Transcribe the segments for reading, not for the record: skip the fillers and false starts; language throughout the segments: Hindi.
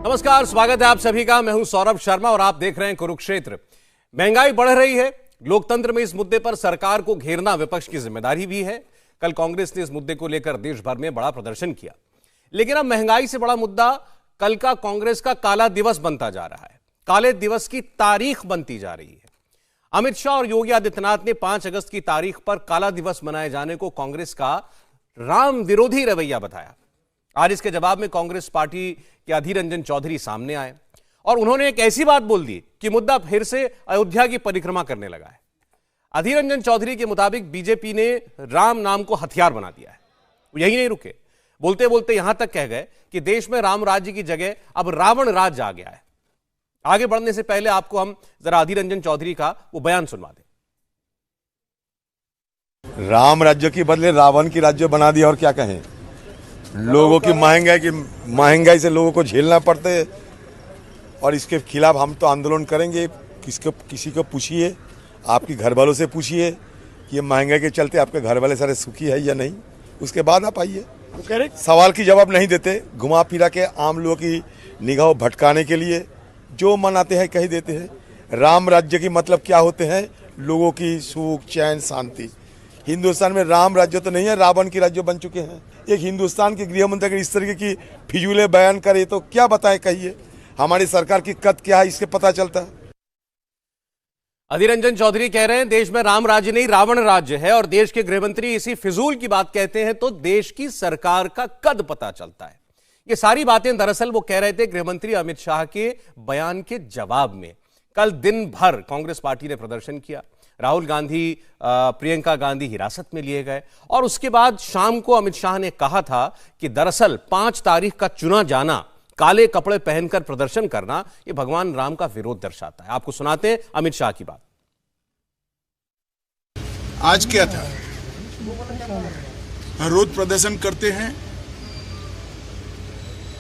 नमस्कार, स्वागत है आप सभी का। मैं हूं सौरभ शर्मा और आप देख रहे हैं कुरुक्षेत्र। महंगाई बढ़ रही है। लोकतंत्र में इस मुद्दे पर सरकार को घेरना विपक्ष की जिम्मेदारी भी है। कल कांग्रेस ने इस मुद्दे को लेकर देश भर में बड़ा प्रदर्शन किया, लेकिन अब महंगाई से बड़ा मुद्दा कल का कांग्रेस का काला दिवस बनता जा रहा है। काले दिवस की तारीख बनती जा रही है। अमित शाह और योगी आदित्यनाथ ने 5 अगस्त की तारीख पर काला दिवस मनाए जाने को कांग्रेस का राम विरोधी रवैया बताया। आज इसके जवाब में कांग्रेस पार्टी के अधीर रंजन चौधरी सामने आए और उन्होंने एक ऐसी बात बोल दी कि मुद्दा फिर से अयोध्या की परिक्रमा करने लगा है। अधीर रंजन चौधरी के मुताबिक बीजेपी ने राम नाम को हथियार बना दिया है। वो यही नहीं रुके, बोलते बोलते यहां तक कह गए कि देश में राम राज्य की जगह अब रावण राज्य आ गया है। आगे बढ़ने से पहले आपको हम जरा अधीर रंजन चौधरी का वो बयान सुनवा दें। राम राज्य के बदले रावण की राज्य बना दिया और क्या कहें। लोगों की महंगाई से लोगों को झेलना पड़ता है और इसके खिलाफ हम तो आंदोलन करेंगे। किसी को पूछिए, आपके घर वालों से पूछिए कि ये महंगाई के चलते आपके घर वाले सारे सुखी है या नहीं, उसके बाद आप आइए। सवाल की जवाब नहीं देते, घुमा फिरा के आम लोगों की निगाह भटकाने के लिए जो मन आते हैं कह देते हैं। राम राज्य की मतलब क्या होते हैं? लोगों की सुख चैन शांति। हिंदुस्तान में राम राज्य तो नहीं है, रावण की राज्य बन चुके हैं। एक हिंदुस्तान के गृह मंत्री अगर इस तरीके की फिजूले बयान करे तो क्या बताएं, कहिए। हमारी सरकार की कद क्या है इसके पता चलता है। अधीर रंजन चौधरी कह रहे हैं देश में राम राज्य नहीं रावण राज्य है, और देश के गृह मंत्री इसी फिजूल की बात कहते हैं तो देश की सरकार का कद पता चलता है। ये सारी बातें दरअसल वो कह रहे थे गृह मंत्री अमित शाह के बयान के जवाब में। कल दिन भर कांग्रेस पार्टी ने प्रदर्शन किया। राहुल गांधी, प्रियंका गांधी हिरासत में लिए गए और उसके बाद शाम को अमित शाह ने कहा था कि दरअसल 5 तारीख का चुना जाना, काले कपड़े पहनकर प्रदर्शन करना, यह भगवान राम का विरोध दर्शाता है। आपको सुनाते हैं अमित शाह की बात। आज क्या था? हर रोज प्रदर्शन करते हैं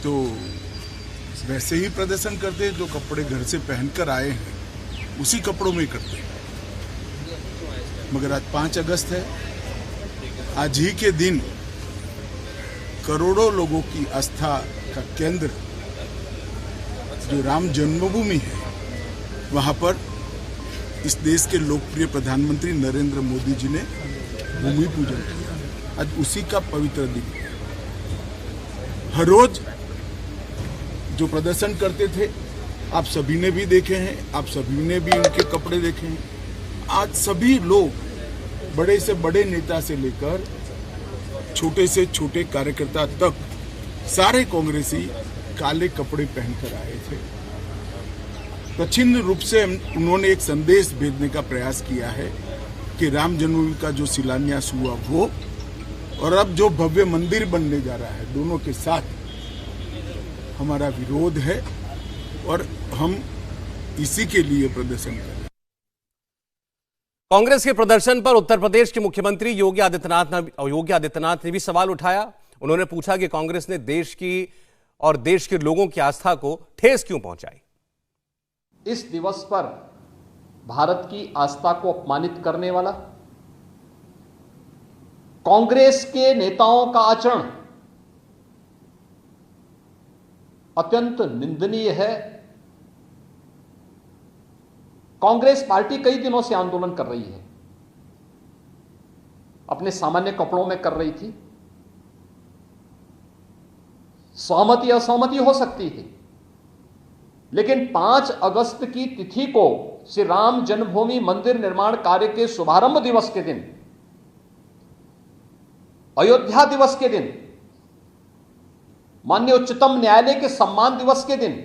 तो वैसे ही प्रदर्शन करते हैं। जो कपड़े घर से पहनकर आए हैं उसी कपड़ों में करते हैं। मगर आज 5 अगस्त है। आज ही के दिन करोड़ों लोगों की आस्था का केंद्र जो राम जन्मभूमि है, वहां पर इस देश के लोकप्रिय प्रधानमंत्री नरेंद्र मोदी जी ने भूमि पूजन किया। आज उसी का पवित्र दिन है। हर रोज जो प्रदर्शन करते थे आप सभी ने भी देखे हैं, आप सभी ने भी उनके कपड़े देखे हैं। आज सभी लोग, बड़े से बड़े नेता से लेकर छोटे से छोटे कार्यकर्ता तक, सारे कांग्रेसी काले कपड़े पहनकर आए थे। प्रच्छन्न रूप से उन्होंने एक संदेश भेजने का प्रयास किया है कि राम जन्मभूमि का जो शिलान्यास हुआ वो, और अब जो भव्य मंदिर बनने जा रहा है, दोनों के साथ हमारा विरोध है और हम इसी के लिए प्रदर्शन कर रहे हैं। कांग्रेस के प्रदर्शन पर उत्तर प्रदेश के मुख्यमंत्री योगी आदित्यनाथ ने भी सवाल उठाया। उन्होंने पूछा कि कांग्रेस ने देश की और देश के लोगों की आस्था को ठेस क्यों पहुंचाई। इस दिवस पर भारत की आस्था को अपमानित करने वाला कांग्रेस के नेताओं का आचरण अत्यंत निंदनीय है। कांग्रेस पार्टी कई दिनों से आंदोलन कर रही है, अपने सामान्य कपड़ों में कर रही थी। सहमति असहमति हो सकती है, लेकिन 5 अगस्त की तिथि को श्री राम जन्मभूमि मंदिर निर्माण कार्य के शुभारंभ दिवस के दिन, अयोध्या दिवस के दिन, माननीय उच्चतम न्यायालय के सम्मान दिवस के दिन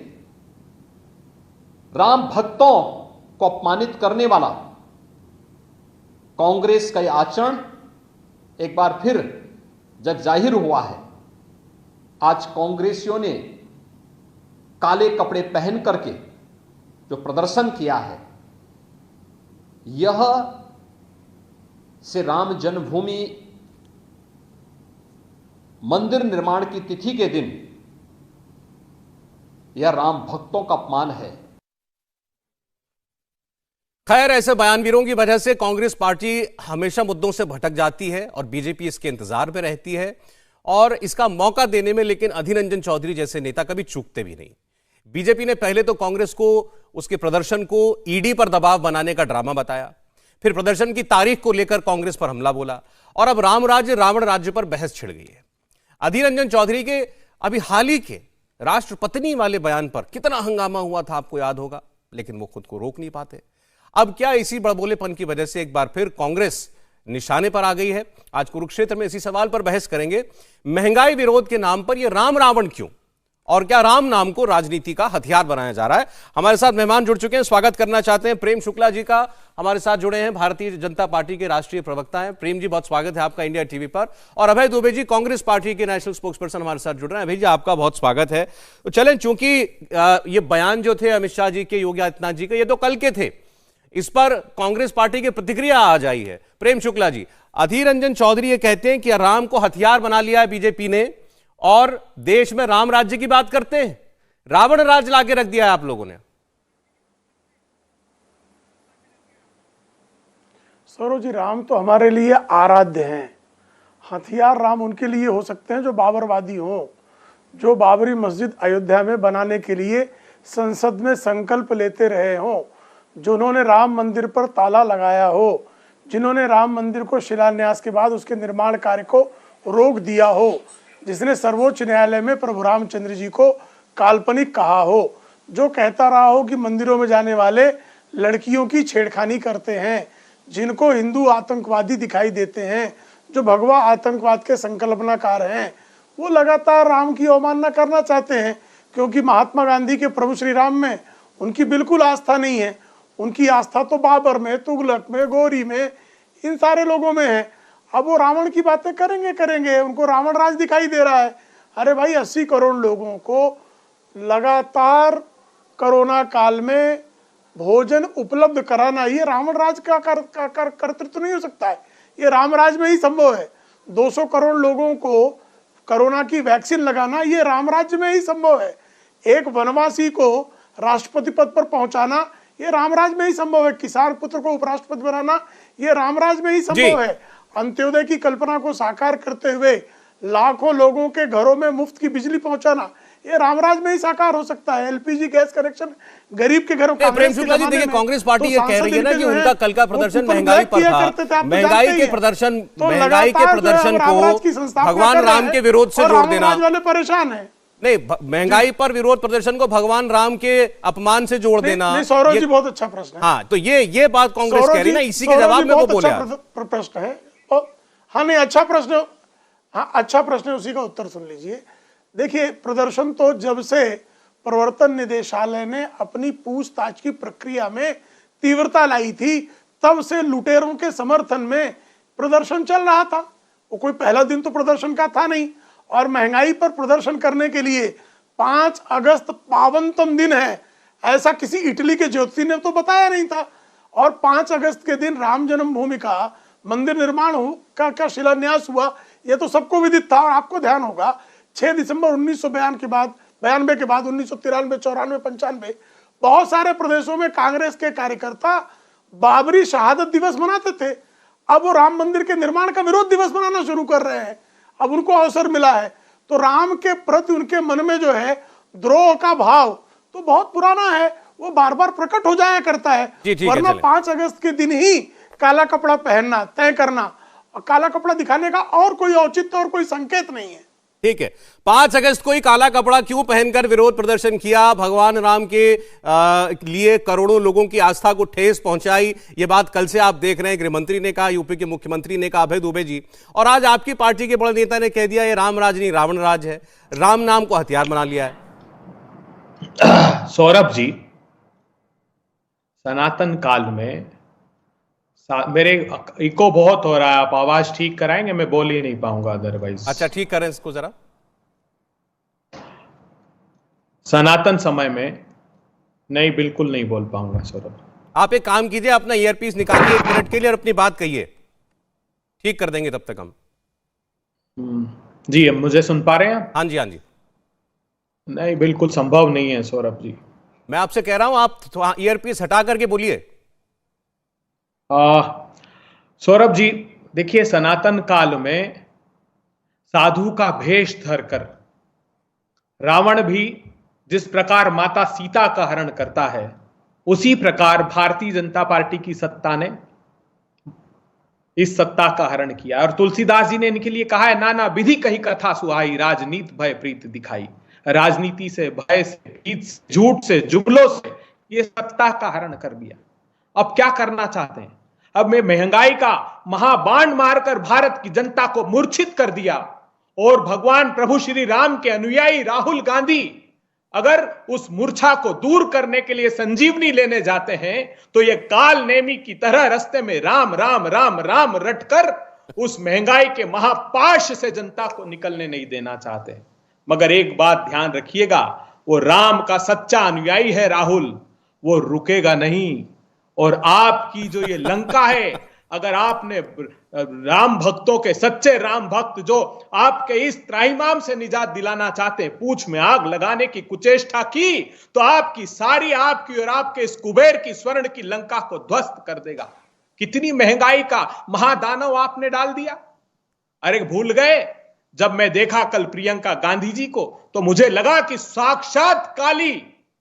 राम भक्तों को अपमानित करने वाला कांग्रेस का यह आचरण एक बार फिर जग जाहिर हुआ है। आज कांग्रेसियों ने काले कपड़े पहन करके जो प्रदर्शन किया है, यह से राम जन्मभूमि मंदिर निर्माण की तिथि के दिन यह राम भक्तों का अपमान है। खैर, ऐसे बयानवीरों की वजह से कांग्रेस पार्टी हमेशा मुद्दों से भटक जाती है और बीजेपी इसके इंतजार में रहती है और इसका मौका देने में लेकिन अधीर रंजन चौधरी जैसे नेता कभी चूकते भी नहीं। बीजेपी ने पहले तो कांग्रेस को उसके प्रदर्शन को ईडी पर दबाव बनाने का ड्रामा बताया, फिर प्रदर्शन की तारीख को लेकर कांग्रेस पर हमला बोला, और अब राम राज्य रावण राज्य पर बहस छिड़ गई है। अधीर रंजन चौधरी के अभी हाल ही के राष्ट्रपत्नी वाले बयान पर कितना हंगामा हुआ था आपको याद होगा, लेकिन वो खुद को रोक नहीं पाते। अब क्या इसी बड़बोलेपन की वजह से एक बार फिर कांग्रेस निशाने पर आ गई है? आज कुरुक्षेत्र में इसी सवाल पर बहस करेंगे। महंगाई विरोध के नाम पर यह राम रावण क्यों, और क्या राम नाम को राजनीति का हथियार बनाया जा रहा है? हमारे साथ मेहमान जुड़ चुके हैं, स्वागत करना चाहते हैं प्रेम शुक्ला जी का। हमारे साथ जुड़े हैं, भारतीय जनता पार्टी के राष्ट्रीय प्रवक्ता हैं। प्रेम जी, बहुत स्वागत है आपका इंडिया टीवी पर। और अभय दुबे जी, कांग्रेस पार्टी के नेशनल स्पोक्सपर्सन हमारे साथ जुड़ रहे हैं। अभय जी, आपका बहुत स्वागत है। तो चलें, चूंकि ये बयान जो थे अमित शाह जी के, योगी आदित्यनाथ जी के, ये तो कल के थे, इस पर कांग्रेस पार्टी की प्रतिक्रिया आ जाई है। प्रेम शुक्ला जी, अधीर रंजन चौधरी ये कहते हैं कि राम को हथियार बना लिया है बीजेपी ने, और देश में राम राज्य की बात करते हैं, रावण राज लाके रख दिया है आप लोगों ने। सौरभ जी, राम तो हमारे लिए आराध्य हैं। हथियार राम उनके लिए हो सकते हैं जो बाबरवादी हों, जो बाबरी मस्जिद अयोध्या में बनाने के लिए संसद में संकल्प लेते रहे हों, जिन्होंने राम मंदिर पर ताला लगाया हो, जिन्होंने राम मंदिर को शिलान्यास के बाद उसके निर्माण कार्य को रोक दिया हो, जिसने सर्वोच्च न्यायालय में प्रभु रामचंद्र जी को काल्पनिक कहा हो, जो कहता रहा हो कि मंदिरों में जाने वाले लड़कियों की छेड़खानी करते हैं, जिनको हिंदू आतंकवादी दिखाई देते हैं, जो भगवा आतंकवाद के संकल्पनाकार हैं, वो लगातार राम की अवमानना करना चाहते हैं, क्योंकि महात्मा गांधी के प्रभु श्री राम में उनकी बिल्कुल आस्था नहीं है। उनकी आस्था तो बाबर में, तुगलक में, गौरी में, इन सारे लोगों में है। अब वो रावण की बातें करेंगे, उनको रावण राज दिखाई दे रहा है। अरे भाई, 80 करोड़ लोगों को लगातार कोरोना काल में भोजन उपलब्ध कराना, ये रावण राज का कर्तृत्व नहीं हो सकता है, ये राम राज में ही संभव है। 200 करोड़ लोगों को कोरोना की वैक्सीन लगाना, ये राम राज्य में ही संभव है। एक वनवासी को राष्ट्रपति पद पर पहुंचाना, ये रामराज में ही संभव है। किसान पुत्र को उपराष्ट्रपति बनाना, ये रामराज में ही संभव है। अंत्योदय की कल्पना को साकार करते हुए लाखों लोगों के घरों में मुफ्त की बिजली पहुंचाना, ये रामराज में ही साकार हो सकता है। एलपीजी गैस कनेक्शन गरीब के घरों। प्रेम शुक्ला जी, देखिए, कांग्रेस पार्टी ये कह रही है ना कि उनका कल का प्रदर्शन महंगाई पर था। महंगाई के प्रदर्शन को भगवान राम के विरोध से जोड़ देना, वाले परेशान है। नहीं, महंगाई पर विरोध प्रदर्शन को भगवान राम के अपमान से जोड़ देना। नहीं, सौरभ जी, बहुत अच्छा प्रश्न है। हाँ, तो ये बात कांग्रेस कह रही है ना, इसी के जवाब में वो बोले। प्रश्न है। हाँ, नहीं, अच्छा प्रश्न, हाँ अच्छा प्रश्न है, उसी का उत्तर सुन लीजिए। देखिए, प्रदर्शन तो जब से प्रवर्तन निदेशालय ने अपनी पूछताछ की प्रक्रिया में तीव्रता लाई थी, तब से लुटेरों के समर्थन में प्रदर्शन चल रहा था। वो कोई पहला दिन तो प्रदर्शन का था नहीं। और महंगाई पर प्रदर्शन करने के लिए 5 अगस्त पावनतम दिन है, ऐसा किसी इटली के ज्योतिषी ने तो बताया नहीं था। और 5 अगस्त के दिन राम जन्मभूमि का मंदिर निर्माण का शिलान्यास हुआ, यह तो सबको विदित था। और आपको ध्यान होगा, 6 दिसंबर 1992 के बाद 1993, 94, 95 बहुत सारे प्रदेशों में कांग्रेस के कार्यकर्ता बाबरी शहादत दिवस मनाते थे। अब वो राम मंदिर के निर्माण का विरोध दिवस मनाना शुरू कर रहे हैं। अब उनको अवसर मिला है, तो राम के प्रति उनके मन में जो है द्रोह का भाव तो बहुत पुराना है, वो बार बार प्रकट हो जाया करता है। वरना 5 अगस्त के दिन ही काला कपड़ा पहनना, तय करना, और काला कपड़ा दिखाने का और कोई औचित्य और कोई संकेत नहीं है। ठीक है, 5 अगस्त को ही काला कपड़ा क्यों पहनकर विरोध प्रदर्शन किया, भगवान राम के लिए करोड़ों लोगों की आस्था को ठेस पहुंचाई, ये बात कल से आप देख रहे हैं। गृहमंत्री ने कहा, यूपी के मुख्यमंत्री ने कहा, अभय दुबे जी, और आज आपकी पार्टी के बड़े नेता ने कह दिया ये राम राज नहीं रावण राज है, राम नाम को हथियार बना लिया है। सौरभ जी, सनातन काल में मेरे इको बहुत हो रहा है, आप आवाज ठीक कराएंगे? मैं बोल ही नहीं पाऊंगा अदरवाइज। अच्छा, ठीक करें इसको जरा। सनातन समय में नहीं, बिल्कुल नहीं बोल पाऊंगा सौरभ। आप एक काम कीजिए, अपना ईयरपीस निकालिए 1 मिनट के लिए और अपनी बात कहिए, ठीक कर देंगे तब तक हम। जी, अब मुझे सुन पा रहे हैं? हाँ जी, हाँ जी। नहीं, बिल्कुल संभव नहीं है सौरभ जी। मैं आपसे कह रहा हूं, आप ईयरपीस हटा करके बोलिए। सौरभ जी, देखिए, सनातन काल में साधु का भेष धरकर रावण भी जिस प्रकार माता सीता का हरण करता है, उसी प्रकार भारतीय जनता पार्टी की सत्ता ने इस सत्ता का हरण किया। और तुलसीदास जी ने इनके लिए कहा है, नाना विधि कही कथा सुहाई, राजनीति भय प्रीत दिखाई। राजनीति से, भय से, प्रीत से, झूठ से, जुगलों से ये सत्ता का हरण कर दिया। अब क्या करना चाहते हैं? अब में महंगाई का महाबाण मारकर भारत की जनता को मूर्छित कर दिया। और भगवान प्रभु श्री राम के अनुयायी राहुल गांधी अगर उस मूर्छा को दूर करने के लिए संजीवनी लेने जाते हैं, तो ये काल नेमी की तरह रास्ते में राम राम राम राम रटकर उस महंगाई के महापाश से जनता को निकलने नहीं देना चाहते। मगर एक बात ध्यान रखिएगा, वो राम का सच्चा अनुयायी है राहुल, वो रुकेगा नहीं। और आपकी जो ये लंका है, अगर आपने राम भक्तों के, सच्चे राम भक्त जो आपके इस त्राहिमाम से निजात दिलाना चाहते हैं, पूंछ में आग लगाने की कुचेष्टा की, तो आपकी सारी, आपकी और आपके इस कुबेर की स्वर्ण की लंका को ध्वस्त कर देगा। कितनी महंगाई का महादानव आपने डाल दिया। अरे भूल गए, जब मैं देखा कल प्रियंका गांधी जी को, तो मुझे लगा कि साक्षात काली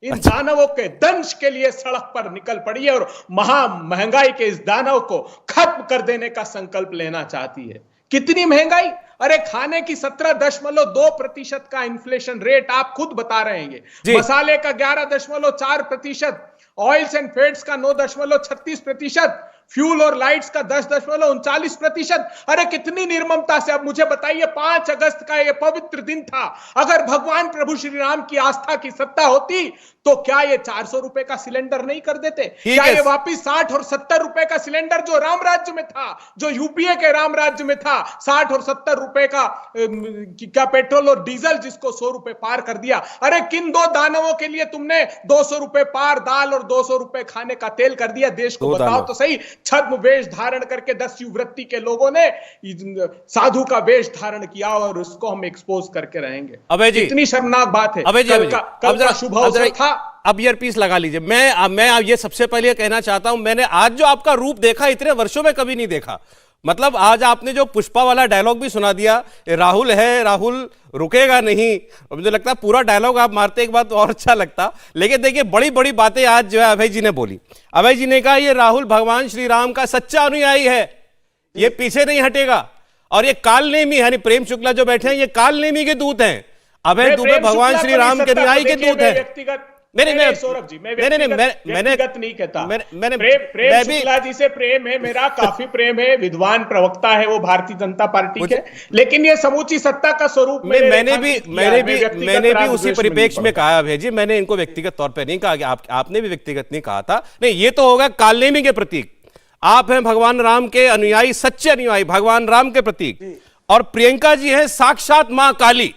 इन दानवों के दंश के लिए सड़क पर निकल पड़ी है और महा महंगाई के इस दानव को खत्म कर देने का संकल्प लेना चाहती है। कितनी महंगाई? अरे खाने की 17.2% का इन्फ्लेशन रेट आप खुद बता रहे हैं। मसाले का 11.4%, ऑयल्स एंड फैट्स का 9.36%, फ्यूल और लाइट्स का 10.39%। अरे कितनी निर्ममता से। अब मुझे बताइए, 5 अगस्त का यह पवित्र दिन था, अगर भगवान प्रभु श्री राम की आस्था की सत्ता होती तो क्या ये 400 रुपए का सिलेंडर नहीं कर देते? क्या ये वापिस 60 और 70 रुपए का सिलेंडर जो राम राज्य में था, जो यूपीए के राम राज्य में था, 60 और 70 रुपए का क्या पेट्रोल और डीजल, जिसको 100 रुपए पार कर दिया। अरे किन दो दानवों के लिए तुमने 200 रुपए पार दाल और 200 रुपए खाने का तेल कर दिया? देश को बताओ तो सही। छद्म वेश धारण करके 10 युवृत्ति के लोगों ने साधु का वेश धारण किया और उसको हम एक्सपोज करके रहेंगे। अभय जी, इतनी शर्मनाक बात है। कल का शुभ अवसर था। अब ईयरपीस लगा लीजिए। मैं ये सबसे पहले कहना चाहता हूं, मैंने आज जो आपका रूप देखा, इतने वर्षों में कभी नहीं देखा। मतलब आज आपने जो पुष्पा वाला डायलॉग भी सुना दिया, राहुल है, राहुल रुकेगा नहीं, मुझे लगता है पूरा डायलॉग आप मारते एक बात तो और अच्छा लगता। लेकिन देखिए, बड़ी बड़ी बातें आज जो है अभय जी ने बोली। अभय जी ने कहा ये राहुल भगवान श्री राम का सच्चा अनुयायी है, ये पीछे नहीं हटेगा। और ये कालनेमी यानी प्रेम शुक्ला जो बैठे हैं, ये कालनेमी के दूत हैं। अभय दुबे भगवान श्री राम के अनुयायी के दूत हैं। नहीं सौरभ जी, मैं व्यक्तिगत नहीं कहता। प्रेम शुक्ला जी से प्रेम है मेरा, काफी प्रेम है, विद्वान प्रवक्ता है वो भारतीय जनता पार्टी के। लेकिन ये समूची सत्ता का स्वरूप मैंने भी उसी परिप्रेक्ष्य में कहा अभय जी, मैंने इनको व्यक्तिगत तौर पे नहीं कहा कि आपने भी व्यक्तिगत नहीं कहा था। नहीं, ये तो होगा कालनेमी के प्रतीक। आप हैं भगवान राम के अनुयायी, सच्चे अनुयायी, भगवान राम के प्रतीक। और प्रियंका जी हैं साक्षात मां काली।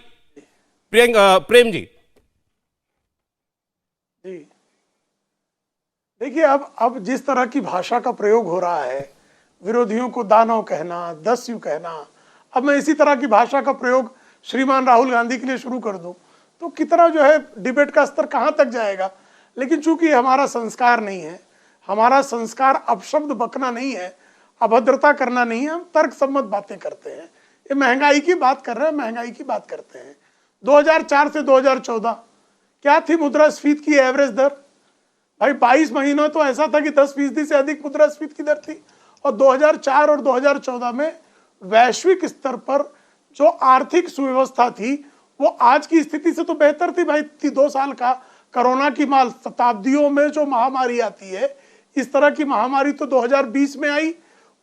प्रेम जी देखिए, अब जिस तरह की भाषा का प्रयोग हो रहा है, विरोधियों को दानव कहना, दस्यु कहना, अब मैं इसी तरह की भाषा का प्रयोग श्रीमान राहुल गांधी के लिए शुरू कर दूं तो कितना जो है डिबेट का स्तर कहां तक जाएगा। लेकिन चूंकि हमारा संस्कार नहीं है, हमारा संस्कार अपशब्द बकना नहीं है, अभद्रता करना नहीं है, हम तर्क सम्मत बातें करते हैं। ये महंगाई की बात कर रहे हैं, महंगाई की बात करते हैं। 2004 से 2014 क्या थी मुद्रास्फीति की एवरेज दर? भाई 22 महीनों तो ऐसा था कि 10% से अधिक मुद्रास्फीति की दर थी। और 2004 और 2014 में वैश्विक स्तर पर जो आर्थिक सुव्यवस्था थी वो आज की स्थिति से तो बेहतर थी। भाई 2 साल का कोरोना की माल, शताब्दियों में जो महामारी आती है, इस तरह की महामारी तो 2020 में आई,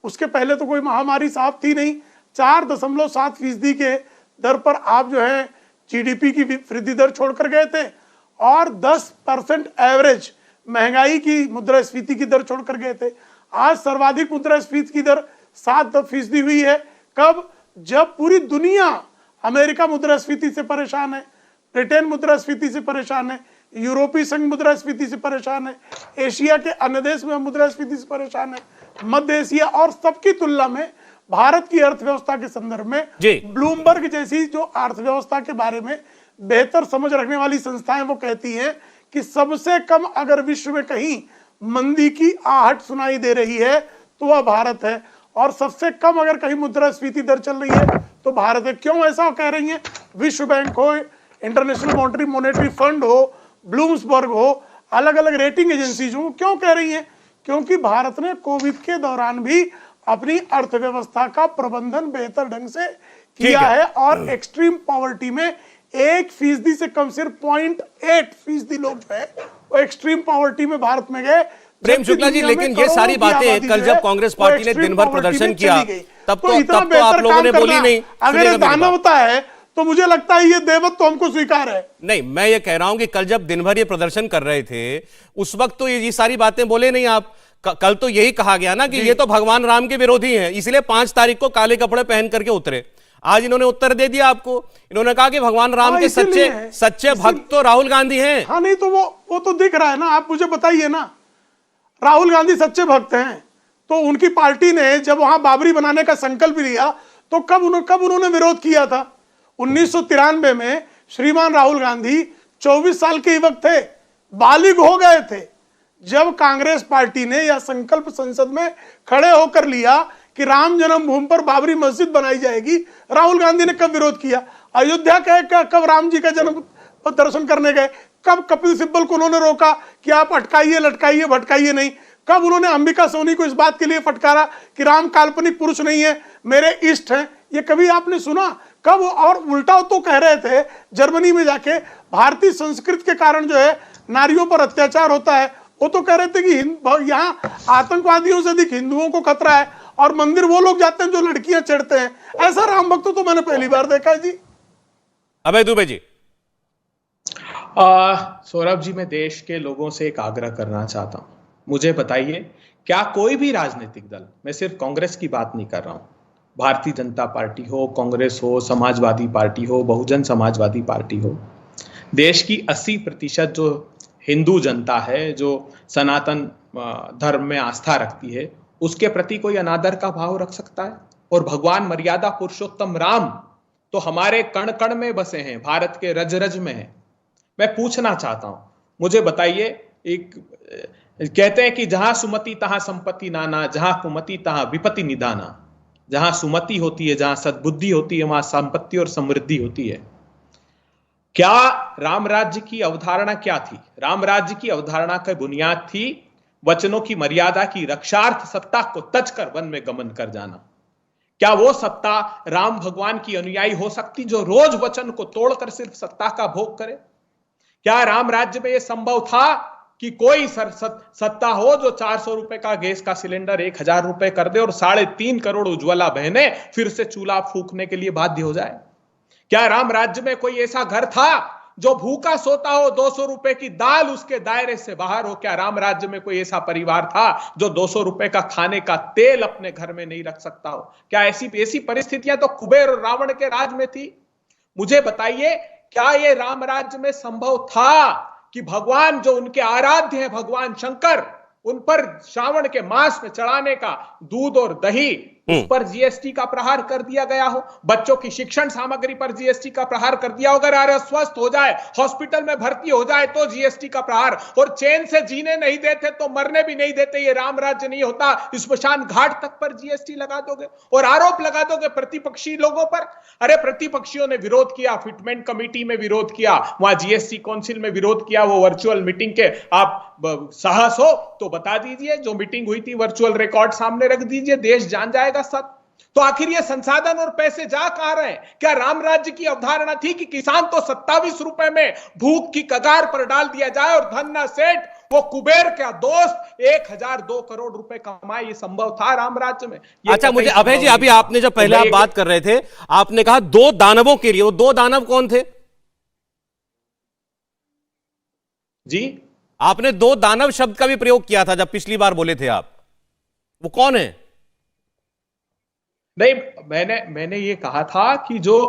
उसके पहले तो कोई महामारी साफ थी नहीं। 4.7% के दर पर आप जो है जीडीपी की वृद्धि दर छोड़कर गए थे और 10% एवरेज महंगाई की मुद्रास्फीति की दर छोड़कर गए थे। आज सर्वाधिक मुद्रास्फीति की दर 7% हुई है। कब? जब पूरी दुनिया, अमेरिका मुद्रास्फीति से परेशान है, ब्रिटेन मुद्रास्फीति से परेशान है, यूरोपीय संघ मुद्रास्फीति से परेशान है, एशिया के अन्य देश में मुद्रास्फीति से परेशान है, मध्य एशिया, और सबकी तुलना में भारत की अर्थव्यवस्था के संदर्भ में ब्लूमबर्ग जैसी जो अर्थव्यवस्था के बारे में बेहतर समझ रखने वाली संस्थाएं वो कहती हैं कि सबसे कम अगर विश्व में कहीं मंदी की आहट सुनाई दे रही है तो वह भारत है, और सबसे कम अगर कहीं मुद्रास्फीति दर चल रही है तो भारत है। क्यों ऐसा कह रही हैं? विश्व बैंक हो, इंटरनेशनल मॉनेटरी फंड हो, ब्लूम्सबर्ग हो, अलग अलग रेटिंग एजेंसीज हो, क्यों कह रही हैं? क्योंकि भारत ने कोविड के दौरान भी अपनी अर्थव्यवस्था का प्रबंधन बेहतर ढंग से किया है और एक्सट्रीम पॉवर्टी में 1% से कम, सिर्फ 0.8% लोग जो है वो एक्सट्रीम पॉवर्टी में भारत में गए। प्रेम शुक्ला जी, लेकिन ये सारी बातें कल जब कांग्रेस पार्टी ने दिन भर प्रदर्शन किया तब तो आप लोगों ने बोली नहीं। अगर ये दानवता है तो मुझे लगता है ये देवत्व तो हमको स्वीकार है। नहीं, मैं ये कह रहा हूं कि कल जब दिन भर ये प्रदर्शन कर रहे थे उस वक्त तो ये सारी बातें बोले नहीं आप। कल तो यही कहा गया ना कि ये तो भगवान राम के विरोधी हैं, इसलिए 5 तारीख को काले कपड़े पहन करके उतरे। आज इन्होंने उत्तर दे दिया आपको, इन्होंने कहा कि भगवान राम के सच्चे भक्त तो राहुल गांधी हैं। हाँ, नहीं तो वो तो दिख रहा है ना, आप मुझे बताइए ना, राहुल गांधी सच्चे भक्त हैं तो उनकी पार्टी ने जब वहां बाबरी बनाने का संकल्प लिया तो कब उन्होंने विरोध किया था? 1993 में श्रीमान राहुल गांधी 24 साल के युवक थे, बालिग हो गए थे जब कांग्रेस पार्टी ने यह संकल्प संसद में खड़े होकर लिया कि राम जन्मभूमि पर बाबरी मस्जिद बनाई जाएगी। राहुल गांधी ने कब विरोध किया? अयोध्या गए, कब राम जी का जन्म दर्शन करने गए? कब कपिल सिब्बल को उन्होंने रोका कि आप अटकाइए, लटकाइए, भटकाइए नहीं? कब उन्होंने अंबिका सोनी को इस बात के लिए फटकारा कि राम काल्पनिक पुरुष नहीं है, मेरे इष्ट हैं? ये कभी आपने सुना? कब? और उल्टा तो कह रहे थे जर्मनी में जाके भारतीय संस्कृति के कारण जो है नारियों पर अत्याचार होता है, वो तो कह रहे थे कि यहाँ आतंकवादियों से अधिक हिंदुओं को खतरा है और मंदिर वो लोग जाते हैं जो लड़कियां छेड़ते हैं। ऐसा राम भक्त तो मैंने पहली बार देखा है जी। अभय दुबे जी। सौरभ जी, मैं देश के लोगों से एक आग्रह करना चाहता हूं, मुझे बताइए क्या कोई भी राजनीतिक दल, मैं सिर्फ कांग्रेस की बात नहीं कर रहा हूं, भारतीय जनता पार्टी हो, कांग्रेस हो, समाजवादी पार्टी हो, बहुजन समाजवादी पार्टी हो, देश की 80% जो हिंदू जनता है, जो सनातन धर्म में आस्था रखती है, उसके प्रति कोई अनादर का भाव रख सकता है? और भगवान मर्यादा पुरुषोत्तम राम तो हमारे कण कण में बसे हैं, भारत के रज रज में हैं। मैं पूछना चाहता हूं, मुझे बताइए, एक कहते हैं कि जहां सुमति तहां संपत्ति नाना, जहां कुमति तहां विपत्ति निदाना। जहां सुमति होती है, जहां सद्बुद्धि होती है, वहां संपत्ति और समृद्धि होती है। क्या राम राज्य की अवधारणा क्या थी? राम राज्य की अवधारणा की बुनियाद थी वचनों की मर्यादा की रक्षार्थ सत्ता को तज कर वन में गमन कर जाना। क्या वो सत्ता राम भगवान की अनुयायी हो सकती जो रोज वचन को तोड़कर सिर्फ सत्ता का भोग करे? क्या राम राज्य में यह संभव था कि कोई सत्ता हो जो 400 रुपए का गैस का सिलेंडर 1000 रुपए कर दे और 3.5 करोड़ उज्ज्वला बहनें फिर से चूल्हा फूंकने के लिए बाध्य हो जाए? क्या राम राज्य में कोई ऐसा घर था जो भूखा सोता हो, 200 रुपए की दाल उसके दायरे से बाहर हो? क्या राम राज्य में कोई ऐसा परिवार था जो 200 रुपए का खाने का तेल अपने घर में नहीं रख सकता हो? क्या ऐसी परिस्थितियां तो कुबेर और रावण के राज में थी? मुझे बताइए, क्या यह राम राज्य में संभव था कि भगवान जो उनके आराध्य हैं, भगवान शंकर, उन पर श्रावण के मास में चढ़ाने का दूध और दही, उस पर जीएसटी का प्रहार कर दिया गया हो? बच्चों की शिक्षण सामग्री पर जीएसटी का प्रहार कर दिया हो? अगर अस्वस्थ हो जाए, हॉस्पिटल में भर्ती हो जाए तो जीएसटी का प्रहार, और चैन से जीने नहीं देते तो मरने भी नहीं देते, ये राम राज्य नहीं होता? स्मशान घाट तक पर जीएसटी लगा दोगे और आरोप लगा दोगे प्रतिपक्षी लोगों पर? अरे प्रतिपक्षियों ने विरोध किया, फिटमेंट कमेटी में विरोध किया, वहां जीएसटी काउंसिल में विरोध किया, वो वर्चुअल मीटिंग के आप साहस हो तो बता दीजिए, जो मीटिंग हुई थी वर्चुअल रिकॉर्ड सामने रख दीजिए, देश जान जाएगा सब। तो आखिर ये संसाधन और पैसे जा कहां रहे? क्या राम राज्य की अवधारणा थी कि किसान तो 27 रुपए में भूख की कगार पर डाल दिया जाए और धन्ना सेठ, वो कुबेर का दोस्त 1002 करोड़ रुपए कमाए? ये संभव था राम राज्य में? अच्छा, मुझे अभय जी, अभी आपने जब पहले आप बात कर रहे थे, आपने कहा 2 दानवों के लिए, वो 2 दानव कौन थे जी? आपने 2 दानव शब्द का भी प्रयोग किया था जब पिछली बार बोले थे आप, वो कौन है? नहीं, मैंने ये कहा था कि जो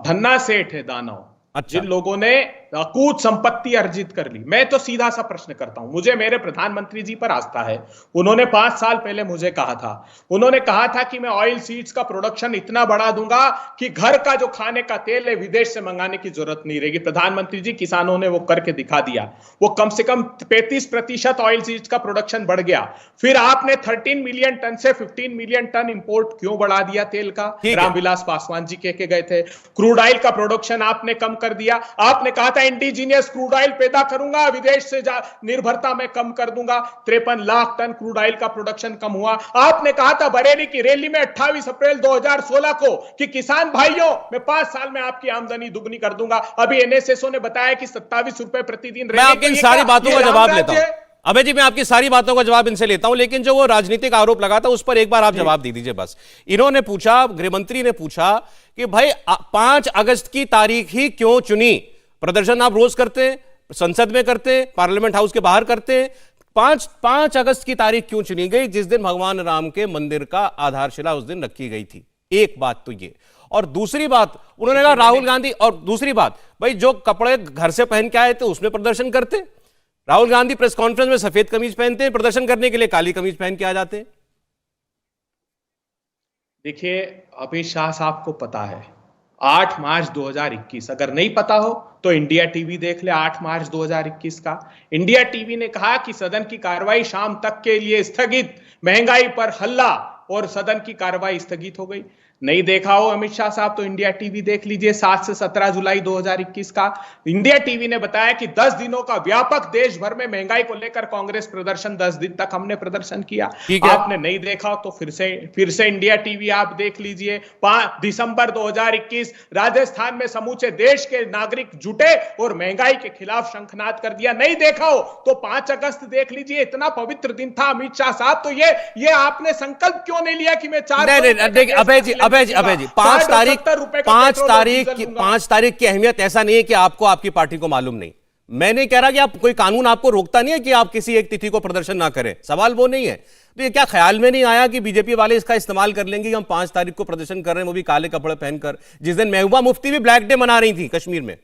धन्ना सेठ है दानव, अच्छा, जिन लोगों ने अकूत संपत्ति अर्जित कर ली। मैं तो सीधा सा प्रश्न करता हूं, मुझे मेरे प्रधानमंत्री जी पर आस्था है। उन्होंने 5 साल पहले मुझे कहा था, उन्होंने कहा था कि मैं ऑयल सीड्स का प्रोडक्शन इतना बढ़ा दूंगा कि घर का जो खाने का तेल है विदेश से मंगाने की जरूरत नहीं रहेगी। प्रधानमंत्री जी, किसानों ने वो करके दिखा दिया, वो कम से कम 35% ऑयल सीड्स का प्रोडक्शन बढ़ गया। फिर आपने 13 मिलियन टन से 15 मिलियन टन इंपोर्ट क्यों बढ़ा दिया तेल का? रामविलास पासवान जी कह के गए थे। क्रूड ऑयल का प्रोडक्शन आपने कम कर दिया। आपने कहा था था इंडिजीनियस क्रूड ऑयल पैदा करूंगा, विदेश से निर्भरता में कम कर दूंगा। 53 लाख टन क्रूड ऑयल का प्रोडक्शन कम हुआ। आपने कहा था बरेली की रैली में 28 अप्रैल 2016 को कि किसान भाइयों, मैं 5 साल में आपकी आमदनी दुगनी कर दूंगा। अभी एनएसएसओ ने बताया कि 27 रुपए प्रतिदिन। मैं आपकी इन सारी बातों का जवाब लेता हूं अभय जी, मैं आपकी सारी बातों का जवाब इनसे लेता हूं, लेकिन जो वो राजनीतिक आरोप लगा था उस पर एक बार आप जवाब दे दीजिए बस। इन्होंने पूछा, गृहमंत्री ने पूछा कि भाई 5 अगस्त की तारीख ही क्यों चुनी? प्रदर्शन आप रोज करते हैं, संसद में करते हैं, पार्लियामेंट हाउस के बाहर करते हैं, 5 अगस्त की तारीख क्यों चुनी गई, जिस दिन भगवान राम के मंदिर का आधारशिला उस दिन रखी गई थी? एक बात तो ये, और दूसरी बात उन्होंने कहा राहुल गांधी, और दूसरी बात भाई जो कपड़े घर से पहन के आए थे उसमें प्रदर्शन करते। राहुल गांधी प्रेस कॉन्फ्रेंस में सफेद कमीज पहनते हैं, प्रदर्शन करने के लिए काली कमीज पहन के आ जाते हैं। देखिए अमित शाह साहब को पता है 8 मार्च 2021, अगर नहीं पता हो तो इंडिया टीवी देख ले 8 मार्च 2021 का। इंडिया टीवी ने कहा कि सदन की कार्रवाई शाम तक के लिए स्थगित, महंगाई पर हल्ला, और सदन की कार्रवाई स्थगित हो गई। नहीं देखा हो अमित शाह साहब तो इंडिया टीवी देख लीजिए 7 से 17 जुलाई 2021 का। इंडिया टीवी ने बताया कि 10 दिनों का व्यापक देश भर में महंगाई को लेकर कांग्रेस प्रदर्शन, 10 दिन तक हमने प्रदर्शन किया। आपने नहीं देखा हो तो फिर से इंडिया टीवी आप देख लीजिए। 5 दिसंबर 2021 राजस्थान में समूचे देश के नागरिक जुटे और महंगाई के खिलाफ शंखनाद कर दिया। नहीं देखा हो तो 5 अगस्त देख लीजिए, इतना पवित्र दिन था अमित शाह साहब, तो ये आपने संकल्प क्यों नहीं लिया कि मैं 4 अभय जी 5 तारीख की अहमियत ऐसा नहीं है कि आपको आपकी पार्टी को मालूम नहीं। मैं नहीं कह रहा कि आप, कोई कानून आपको रोकता नहीं है कि आप किसी एक तिथि को प्रदर्शन ना करें, सवाल वो नहीं है। तो ये क्या ख्याल में नहीं आया कि बीजेपी वाले इसका इस्तेमाल कर लेंगे कि हम 5 तारीख को प्रदर्शन कर रहे हैं, वो भी काले कपड़े पहनकर, जिस दिन महबूबा मुफ्ती भी ब्लैक डे मना रही थी कश्मीर में?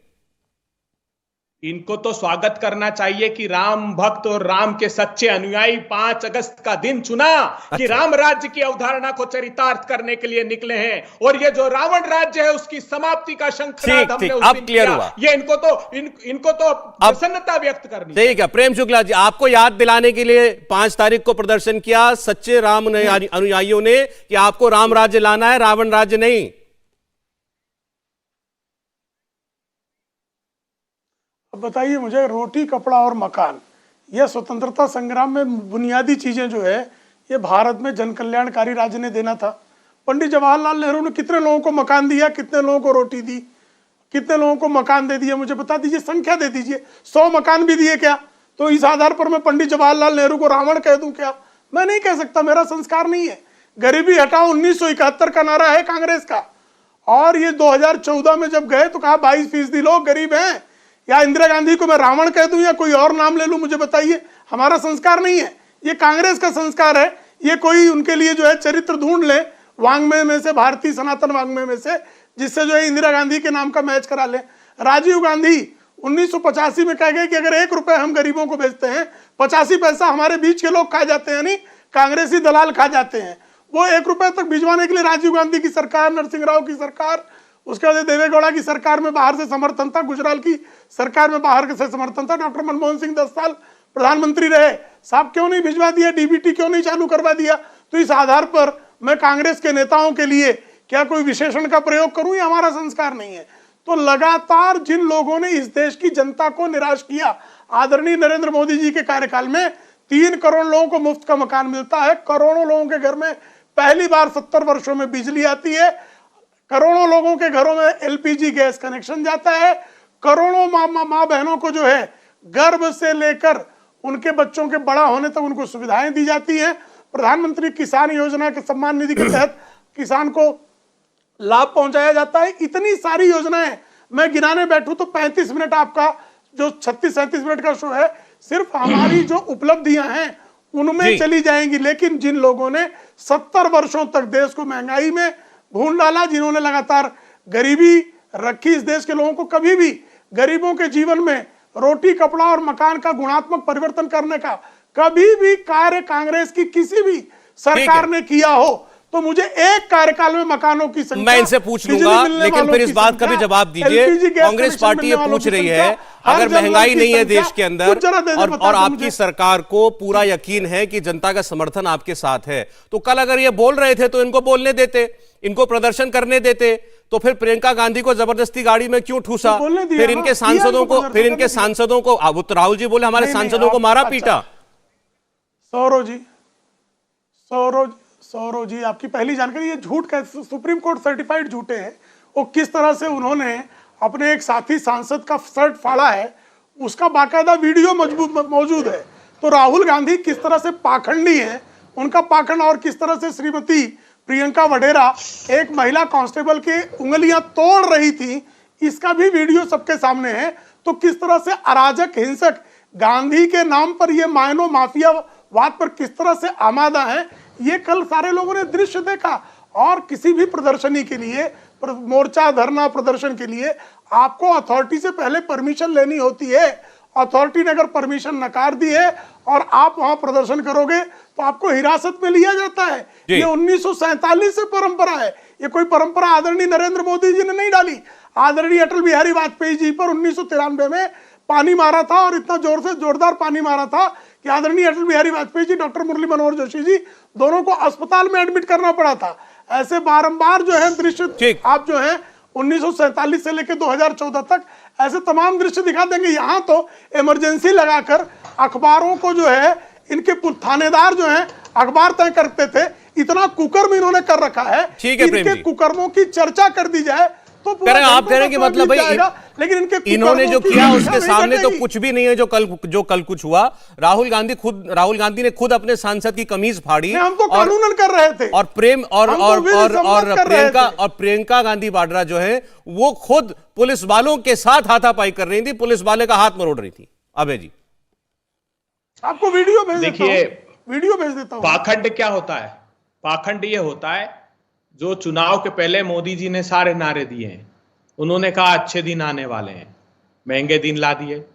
इनको तो स्वागत करना चाहिए कि राम भक्त और राम के सच्चे अनुयायी 5 अगस्त का दिन चुना कि राम राज्य की अवधारणा को चरितार्थ करने के लिए निकले हैं, और ये जो रावण राज्य है उसकी समाप्ति का शंखनाद हमने उस दिन किया। ये इनको तो प्रसन्नता व्यक्त करनी। ठीक है प्रेम शुक्ला जी, आपको याद दिलाने के लिए 5 तारीख को प्रदर्शन किया सच्चे राम अनुयायियों ने कि आपको राम राज्य लाना है, रावण राज्य नहीं। अब बताइए मुझे, रोटी, कपड़ा और मकान, यह स्वतंत्रता संग्राम में बुनियादी चीजें जो है ये भारत में जन कल्याणकारी राज्य ने देना था। पंडित जवाहरलाल नेहरू ने कितने लोगों को मकान दिया, कितने लोगों को रोटी दी, कितने लोगों को मकान दे दिया? मुझे बता दीजिए, संख्या दे दीजिए। 100 मकान भी दिए क्या? तो इस आधार पर मैं पंडित जवाहरलाल नेहरू को रावण कह दूं क्या? मैं नहीं कह सकता, मेरा संस्कार नहीं है। गरीबी हटाओ 1971 का नारा है कांग्रेस का, और ये 2014 में जब गए तो कहा 22% लोग गरीब हैं। या इंदिरा गांधी को मैं रावण कह दूं या कोई और नाम ले लूं? मुझे बताइए, हमारा संस्कार नहीं है, ये कांग्रेस का संस्कार है। ये कोई उनके लिए जो है चरित्र ढूंढ ले वांग्मय में से, भारतीय सनातन वांग्मय में से, जिससे जो है इंदिरा गांधी के नाम का मैच करा ले। राजीव गांधी 1985 में कह गए कि अगर 1 रुपए हम गरीबों को बेचते हैं, 85 पैसा हमारे बीच के लोग खा जाते हैं, यानी कांग्रेसी दलाल खा जाते हैं। वो 1 रुपए तक भिजवाने के लिए राजीव गांधी की सरकार, नरसिंह राव की सरकार, उसके बाद देवेगौड़ा की सरकार में बाहर से समर्थन था, गुजराल की सरकार में बाहर से समर्थन था, डॉक्टर मनमोहन सिंह 10 साल प्रधानमंत्री रहे, साहब क्यों नहीं भिजवा दिया? डीबीटी क्यों नहीं चालू करवा दिया? तो इस आधार पर मैं कांग्रेस के नेताओं के लिए क्या कोई विशेषण का प्रयोग करूं? ये हमारा संस्कार नहीं है। तो लगातार जिन लोगों ने इस देश की जनता को निराश किया, आदरणीय नरेंद्र मोदी जी के कार्यकाल में 3 करोड़ लोगों को मुफ्त का मकान मिलता है, करोड़ों लोगों के घर में पहली बार 70 वर्षों में बिजली आती है, करोड़ों लोगों के घरों में एलपीजी गैस कनेक्शन जाता है, करोड़ों माँ बहनों को जो है गर्भ से लेकर उनके बच्चों के बड़ा होने तक उनको सुविधाएं दी जाती हैं। प्रधानमंत्री किसान योजना के सम्मान निधि के तहत किसान को लाभ पहुंचाया जाता है। इतनी सारी योजनाएं मैं गिनाने बैठूं तो 35 मिनट आपका जो 36-37 मिनट का शो है सिर्फ हमारी जो उपलब्धियां हैं उनमें चली जाएंगी। लेकिन जिन लोगों ने 70 वर्षों तक देश को महंगाई में भून डाला, जिन्होंने लगातार गरीबी रखी इस देश के लोगों को, कभी भी गरीबों के जीवन में रोटी, कपड़ा और मकान का गुणात्मक परिवर्तन करने का कभी भी कार्य कांग्रेस की किसी भी सरकार ने किया हो तो मुझे एक कार्यकाल में मकानों की संख्या मैं इनसे पूछ लूंगा, लेकिन फिर इस बात का भी जवाब दीजिए। कांग्रेस पार्टी ये पूछ रही है अगर महंगाई नहीं है देश के अंदर और आपकी सरकार को पूरा यकीन है कि जनता का समर्थन आपके साथ है, तो कल अगर ये बोल रहे थे तो इनको बोलने देते, इनको प्रदर्शन करने देते, तो फिर प्रियंका गांधी को जबरदस्ती गाड़ी में क्यों ठूसा? तो बोलने दिया फिर ना, इनके दिया सांसदों इनको को, प्रदर्शन फिर इनके करने दिया। सांसदों को, वो तो राहुल जी बोले हमारे नहीं, नहीं, सांसदों को आप- मारा अच्छा। पीटा। सौरव जी, आपकी पहली जानकारी, ये झूठ का सुप्रीम कोर्ट सर्टिफाइड झूठे हैं। वो किस तरह से उन्होंने अपने एक साथी सांसद का शर्ट फाड़ा है, उसका बाकायदा वीडियो मौजूद है। तो राहुल गांधी किस तरह से पाखंडी हैं, उनका पाखंड, और किस तरह से श्रीमती प्रियंका वडेरा एक महिला कांस्टेबल के उंगलियां तोड़ रही थी, इसका भी वीडियो सबके सामने है। तो किस तरह से अराजक हिंसक गांधी के नाम पर ये मायनो माफियावाद पर किस तरह से आमादा है, ये कल सारे लोगों ने दृश्य देखा। और किसी भी प्रदर्शनी के लिए, मोर्चा धरना प्रदर्शन के लिए आपको अथॉरिटी से पहले परमिशन लेनी होती है। अथॉरिटी ने अगर परमिशन नकार दी है और आप वहां प्रदर्शन करोगे तो आपको हिरासत में लिया जाता है। ये 1947 से परंपरा है। ये कोई परंपरा आदरणीय नरेंद्र मोदी जी ने नहीं डाली। आदरणीय अटल बिहारी वाजपेयी जी पर 1993 में पानी मारा था, और इतना जोर से जोरदार पानी मारा था कि आदरणीय अटल बिहारी वाजपेयी जी, डॉक्टर मुरली मनोहर जोशी जी, दोनों को अस्पताल में एडमिट करना पड़ा था। ऐसे बारंबार जो है दृश्य आप जो है 1947 से लेकर 2014 तक ऐसे तमाम दृश्य दिखा देंगे। यहाँ तो इमरजेंसी लगाकर अखबारों को जो है, इनके थानेदार जो है अखबार तय करते थे। इतना कुकर्म इन्होंने कर रखा है, इनके कुकर्मों की चर्चा कर दी जाए तो कह रहे हैं, आप कह रहे हैं कि मतलब भाई लेकिन इनके इन्होंने जो किया उसके सामने तो कुछ भी नहीं है। जो कल कुछ हुआ, राहुल गांधी ने खुद अपने सांसद की कमीज फाड़ी, हम तो कानूनन कर रहे थे। और प्रियंका गांधी वाड्रा जो है वो खुद पुलिस वालों के साथ हाथापाई कर रही थी, पुलिस वाले का हाथ मरोड़ रही थी। अबे जी, आपको वीडियो भेज देता हूं, देखिए, वीडियो भेज देता हूं। पाखंड क्या होता है? पाखंड ये होता है, जो चुनाव के पहले मोदी जी ने सारे नारे दिए हैं। उन्होंने कहा अच्छे दिन आने वाले हैं, महंगे दिन ला दिए।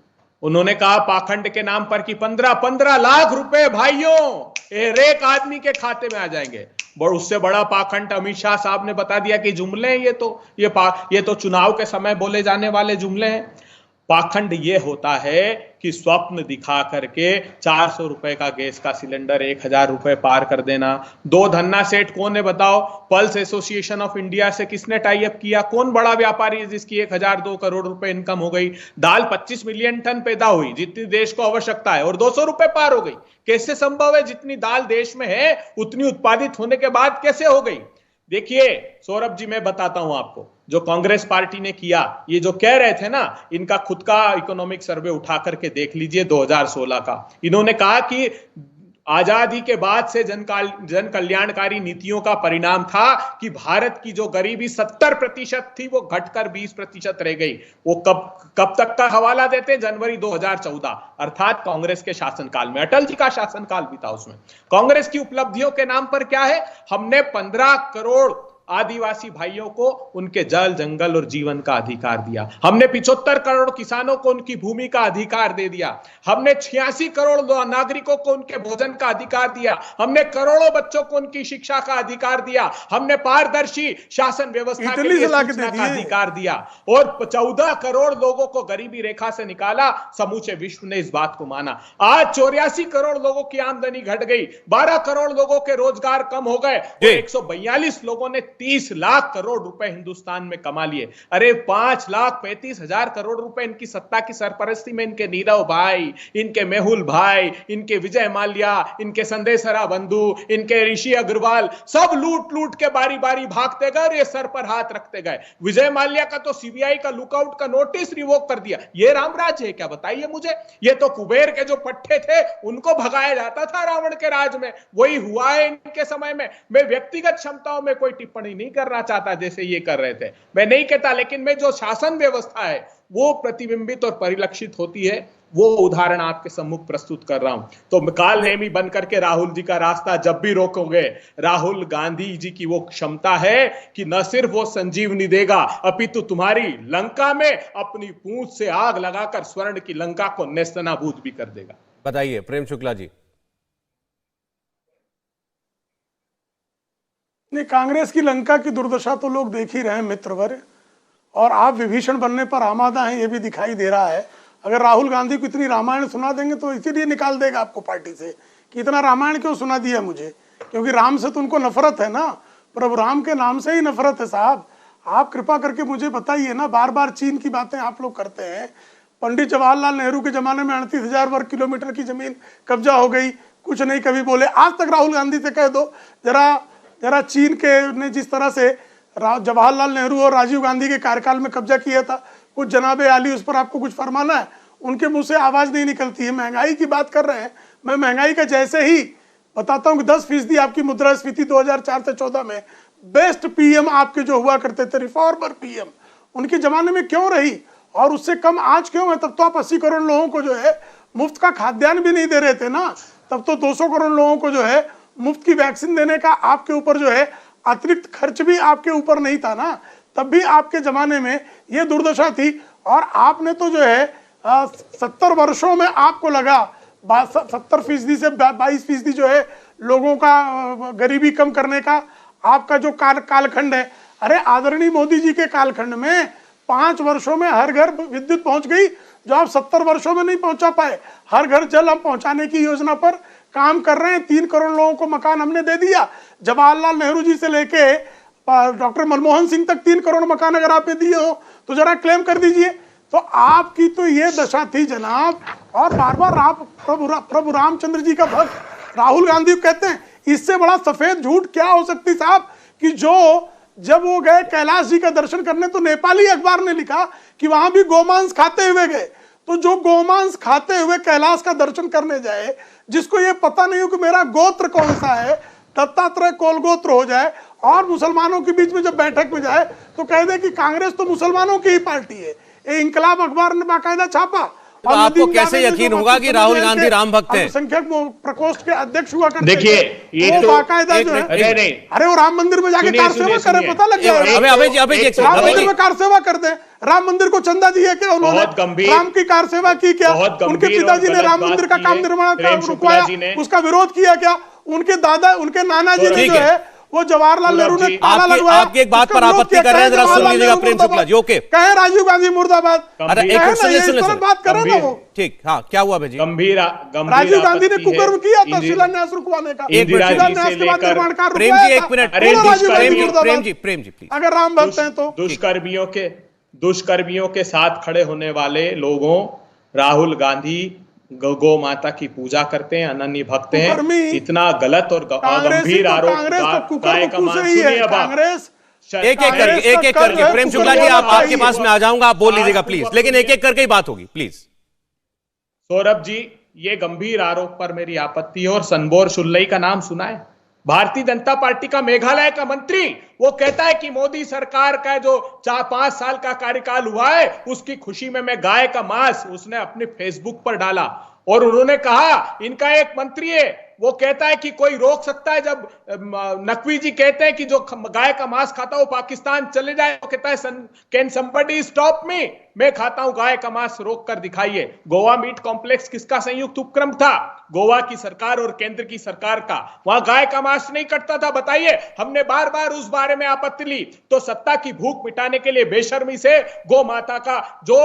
उन्होंने कहा पाखंड के नाम पर कि 15 लाख रुपए भाइयों हर एक आदमी के खाते में आ जाएंगे। और उससे बड़ा पाखंड अमित शाह साहब ने बता दिया कि जुमले हैं ये तो चुनाव के समय बोले जाने वाले जुमले हैं। पाखंड ये होता है कि स्वप्न दिखा करके 400 रुपए का गैस का सिलेंडर 1000 रुपए पार कर देना। दो धन्ना सेठ कौन है बताओ? पल्स एसोसिएशन ऑफ इंडिया से किसने टाई अप किया? कौन बड़ा व्यापारी है जिसकी 1002 करोड़ रुपए इनकम हो गई? दाल 25 मिलियन टन पैदा हुई जितनी देश को आवश्यकता है, और 200 रुपए पार हो गई। कैसे संभव है? जितनी दाल देश में है उतनी उत्पादित होने के बाद कैसे हो गई? देखिए सौरभ जी, मैं बताता हूं आपको, जो कांग्रेस पार्टी ने किया, ये जो कह रहे थे ना, इनका खुद का इकोनॉमिक सर्वे उठा करके देख लीजिए 2016 का। इन्होंने कहा कि आजादी के बाद से जन कल्याणकारी नीतियों का परिणाम था कि भारत की जो गरीबी 70% थी वो घटकर 20% रह गई। वो कब तक का हवाला देते? जनवरी 2014, अर्थात कांग्रेस के शासनकाल में। अटल जी का शासनकाल भी था उसमें। कांग्रेस की उपलब्धियों के नाम पर क्या है? हमने 15 करोड़ आदिवासी भाइयों को उनके जल, जंगल और जीवन का अधिकार दिया। हमने 75 करोड़ किसानों को उनकी भूमि का अधिकार दे दिया। हमने 86 करोड़ नागरिकों को उनके भोजन का अधिकार दिया। हमने करोड़ों बच्चों को उनकी शिक्षा का अधिकार दिया। हमने पारदर्शी शासन व्यवस्था के लिए सूचना का अधिकार दिया, और 14 करोड़ लोगों को गरीबी रेखा से निकाला। समूचे विश्व ने इस बात को माना। आज 84 करोड़ लोगों की आमदनी घट गई, 12 करोड़ लोगों के रोजगार कम हो गए, और 142 लोगों ने 30 लाख करोड़ रुपए हिंदुस्तान में कमा लिए। अरे 5,35,000 करोड़ रुपए इनकी सत्ता की सरपरस्ती में इनके नीरव भाई, इनके मेहुल भाई, इनके विजय माल्या, इनके संदेशरा बंधु, इनके ऋषि अग्रवाल सब लूट लूट के बारी बारी भागते गए और ये सर पर हाथ रखते गए। विजय माल्या का तो सीबीआई का लुकआउट का नोटिस रिवोक कर दिया। ये रामराज है क्या? बताइए मुझे। ये तो कुबेर के जो पट्टे थे उनको भगाया जाता था रावण के राज में, वही हुआ है इनके समय में। मैं व्यक्तिगत क्षमताओं में कोई टिप्पणी नहीं करना चाहता जैसे ये कर रहे थे, मैं नहीं कहता, लेकिन मैं जो शासन व्यवस्था है वो प्रतिबिंबित और परिलक्षित होती है, वो उदाहरण आपके सम्मुख प्रस्तुत कर रहा हूं। तो काल नेमी बन करके राहुल जी का रास्ता जब भी रोकोगे, राहुल गांधी जी की वो क्षमता है कि न सिर्फ वो संजीवनी देगा, अपितु तुम्हारी लंका में अपनी पूंछ से आग लगाकर स्वर्ण की लंका को नेस्तनाबूद भी कर देगा। बताइए प्रेम शुक्ला जी। नहीं, कांग्रेस की लंका की दुर्दशा तो लोग देख ही रहे हैं मित्रवर, और आप विभीषण बनने पर आमादा हैं ये भी दिखाई दे रहा है। अगर राहुल गांधी को इतनी रामायण सुना देंगे तो इसीलिए निकाल देगा आपको पार्टी से कि इतना रामायण क्यों सुना दिया मुझे, क्योंकि राम से तो उनको नफरत है ना, प्रभु राम के नाम से ही नफरत है साहब। आप कृपा करके मुझे बताइए ना, बार बार चीन की बातें आप लोग करते हैं। पंडित जवाहरलाल नेहरू के जमाने में 38,000 वर्ग किलोमीटर की जमीन कब्जा हो गई, कुछ नहीं कभी बोले। आज तक राहुल गांधी से कह दो जरा चीन के ने जिस तरह से जवाहरलाल नेहरू और राजीव गांधी के कार्यकाल में कब्जा किया था, कुछ जनाबे आली उस पर आपको कुछ फरमाना है? उनके मुंह से आवाज नहीं निकलती है। महंगाई की बात कर रहे हैं, मैं महंगाई का जैसे ही बताता हूं कि 10% आपकी मुद्रास्फीति 2004 से 14 में, बेस्ट पीएम आपके जो हुआ करते थे रिफॉर्मर पीएम, उनके जमाने में क्यों रही और उससे कम आज क्यों है? तब तो आप 80 करोड़ लोगों को जो है मुफ्त का खाद्यान्न भी नहीं दे रहे थे ना। तब तो 200 करोड़ लोगों को जो है मुफ्त की वैक्सीन देने का आपके ऊपर जो है अतिरिक्त खर्च भी आपके ऊपर नहीं था ना। तब भी आपके जमाने में ये दुर्दशा थी। और आपने तो जो है 70 वर्षों में आपको लगा 70% से 22% जो है लोगों का गरीबी कम करने का आपका जो कालखंड है। अरे आदरणीय मोदी जी के कालखंड में 5 वर्षों में हर घर विद्युत पहुंच गई, जो आप 70 वर्षों में नहीं पहुंचा पाए। हर घर जल हम पहुंचाने की योजना पर काम कर रहे हैं। 3 करोड़ लोगों को मकान हमने दे दिया। जवाहरलाल नेहरू जी से लेके डॉक्टर मनमोहन सिंह तक 3 करोड़ मकान अगर आपने दिए हो तो जरा क्लेम कर दीजिए। तो आपकी तो ये दशा थी जनाब। और बार बार आप प्रभु रामचंद्र जी का भक्त राहुल गांधी कहते हैं, इससे बड़ा सफेद झूठ क्या हो सकती साहब, कि जब वो गए कैलाश जी का दर्शन करने तो नेपाली अखबार ने लिखा कि वहां भी गोमांस खाते हुए गए। तो जो गोमांस खाते हुए कैलाश का दर्शन करने जाए, जिसको ये पता नहीं हो कि मेरा गोत्र कौन सा है, दत्तात्रेय कोल गोत्र हो जाए और मुसलमानों के बीच में जब बैठक में जाए तो कह दे कि कांग्रेस तो मुसलमानों की ही पार्टी है। ये इंकलाब अखबार ने बाकायदा छापा। तो आपको कैसे यकीन होगा कि राहुल गांधी राम भक्त हैं? संख्यक प्रकोष्ठ के अध्यक्ष हुआ करते देखिए ये तो बाकायदा जो है, अरे वो राम मंदिर में जाके कार सेवा करे, पता लग जाएगा। राम मंदिर में कार सेवा कर दे। राम मंदिर को चंदा दिया क्या उन्होंने? राम की कार सेवा की क्या? उनके पिताजी ने राम मंदिर का काम निर्माण रुकवाया, उसका विरोध किया क्या? उनके दादा, उनके नाना जी ने जो है वो जवाहरलाल नेहरू ने ताला लगवाया। आपकी एक बात पर आपत्ति कर रहे हैं, जरा सुन लीजिएगा प्रेम शुक्ला जी। ओके, कहे राजीव गांधी मुर्दाबाद। अरे एक बात कर रहे हो, ठीक, हाँ क्या हुआ भाई? गंभीर राजीव गांधी ने कुकर्म किया था शिलान्यास रुकवाने का। शिलान्यास के बाद निर्माण कार्य प्रेम जी एक मिनट, प्रेम जी प्लीज। अगर राम भक्त हैं तो दुष्कर्मियों के साथ खड़े होने वाले लोगों, राहुल गांधी गौ माता की पूजा करते हैं, अनन्य भक्त हैं। इतना गलत और गंभीर आरोप एक एक करके प्रेम शुक्ला जी आपके पास में आ जाऊंगा, आप बोल लीजिएगा प्लीज, लेकिन एक एक करके ही बात होगी प्लीज। सौरभ जी, ये गंभीर आरोप पर मेरी आपत्ति है। और सनबोर शुल्लई का नाम सुना है? भारतीय जनता पार्टी का मेघालय का मंत्री, वो कहता है कि मोदी सरकार का जो 4-5 साल का कार्यकाल हुआ है उसकी खुशी में मैं गाय का मांस उसने अपने फेसबुक पर डाला। और उन्होंने कहा, इनका एक मंत्री है, वो कहता है कि कोई रोक सकता है? जब नकवी जी कहते हैं कि जो गाय का मांस खाता है वो पाकिस्तान चले जाए, वो कहता है कैन समबडी स्टॉप मी? मैं खाता हूं गाय का मांस, रोक कर दिखाइए। गोवा मीट कॉम्प्लेक्स किसका संयुक्त उपक्रम था? गोवा की सरकार और केंद्र की सरकार का। वहां गाय का मांस नहीं कटता था, बताइए। हमने बार बार उस बारे में आपत्ति ली। तो सत्ता की भूख मिटाने के लिए बेशर्मी से गौ माता का जो